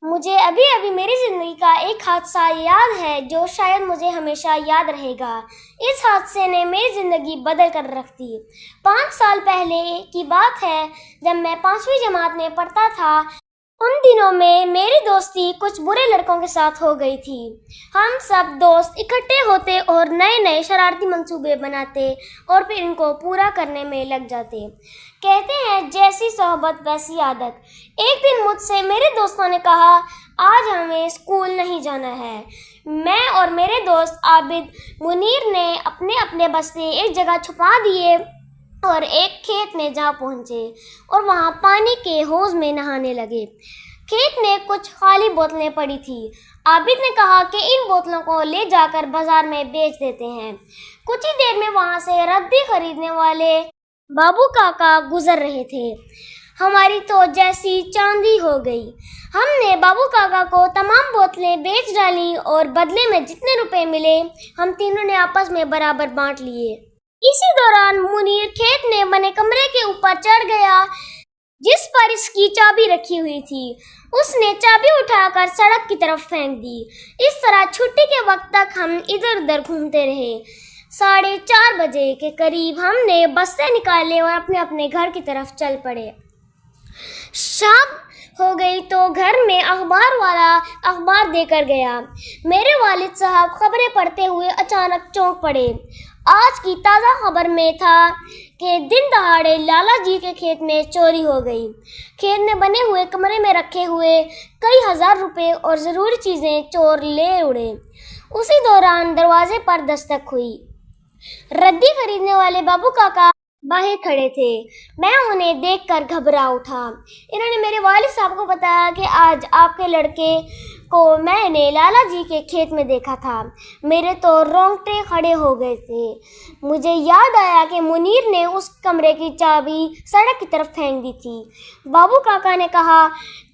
مجھے ابھی ابھی میری زندگی کا ایک حادثہ یاد ہے جو شاید مجھے ہمیشہ یاد رہے گا۔ اس حادثے نے میری زندگی بدل کر رکھ دی۔ 5 سال پہلے کی بات ہے جب میں 5ویں جماعت میں پڑھتا تھا۔ ان دنوں میں میری دوستی کچھ برے لڑکوں کے ساتھ ہو گئی تھی۔ ہم سب دوست اکٹھے ہوتے اور نئے نئے شرارتی منصوبے بناتے اور پھر ان کو پورا کرنے میں لگ جاتے۔ کہتے ہیں جیسی صحبت ویسی عادت۔ ایک دن مجھ سے میرے دوستوں نے کہا آج ہمیں اسکول نہیں جانا ہے۔ میں اور میرے دوست عابد منیر نے اپنے بستے ایک جگہ چھپا دیے اور ایک کھیت میں جا پہنچے اور وہاں پانی کے حوض میں نہانے لگے۔ کھیت میں کچھ خالی بوتلیں پڑی تھی۔ عابد نے کہا کہ ان بوتلوں کو لے جا کر بازار میں بیچ دیتے ہیں۔ کچھ ہی دیر میں وہاں سے ردی خریدنے والے بابو کاکا گزر رہے تھے۔ ہماری تو جیسی چاندی ہو گئی۔ ہم نے بابو کاکا کو تمام بوتلیں بیچ ڈالیں اور بدلے میں جتنے روپے ملے ہم تینوں نے آپس میں برابر بانٹ لیے۔ اسی دوران منیر کھیت میں بنے کمرے کے اوپر چڑھ گیا جس پر اس کی چابی رکھی ہوئی تھی۔ اس نے چابی اٹھا کر سڑک کی طرف پھینک دی۔ اس طرح چھٹی کے وقت تک ہم ادھر ادھر گھومتے رہے۔ 4:30 بجے کے قریب ہم نے بستے نکالے اور اپنے گھر کی طرف چل پڑے۔ شام ہو گئی تو گھر میں اخبار والا اخبار دے کر گیا۔ میرے والد صاحب خبریں پڑھتے ہوئے اچانک چونک پڑے۔ آج کی تازہ خبر میں تھا کہ دن دہاڑے لالا جی کے کھیت میں چوری ہو گئی۔ کھیت میں بنے ہوئے کمرے میں رکھے ہوئے کئی ہزار روپے اور ضروری چیزیں چور لے اڑے۔ اسی دوران دروازے پر دستک ہوئی۔ ردی خریدنے والے بابو کاکا باہر کھڑے تھے۔ میں انہیں دیکھ کر گھبرا اٹھا۔ انہوں نے میرے والد صاحب کو بتایا کہ آج آپ کے لڑکے کو میں نے لالا جی کے کھیت میں دیکھا تھا۔ میرے تو رونگٹے کھڑے ہو گئے تھے۔ مجھے یاد آیا کہ منیر نے اس کمرے کی چابی سڑک کی طرف پھینک دی تھی۔ بابو کاکا نے کہا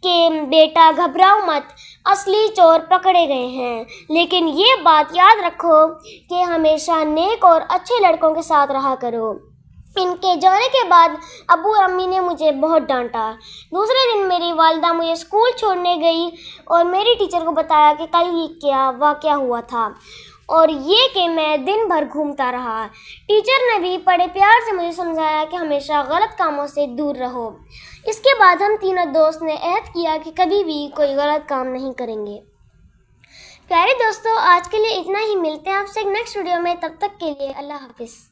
کہ بیٹا گھبراؤ مت، اصلی چور پکڑے گئے ہیں، لیکن یہ بات یاد رکھو کہ ہمیشہ نیک اور اچھے لڑکوں کے ساتھ رہا کرو۔ ان کے جانے کے بعد ابو اور امی نے مجھے بہت ڈانٹا۔ دوسرے دن میری والدہ مجھے اسکول چھوڑنے گئی اور میری ٹیچر کو بتایا کہ کل یہ کیا واقعہ ہوا تھا اور یہ کہ میں دن بھر گھومتا رہا۔ ٹیچر نے بھی بڑے پیار سے مجھے سمجھایا کہ ہمیشہ غلط کاموں سے دور رہو۔ اس کے بعد ہم تینوں دوست نے عہد کیا کہ کبھی بھی کوئی غلط کام نہیں کریں گے۔ پیارے دوستو، آج کے لیے اتنا ہی۔ ملتے ہیں آپ سے ایک نیکسٹ ویڈیو میں، تب تک کے لیے اللہ حافظ۔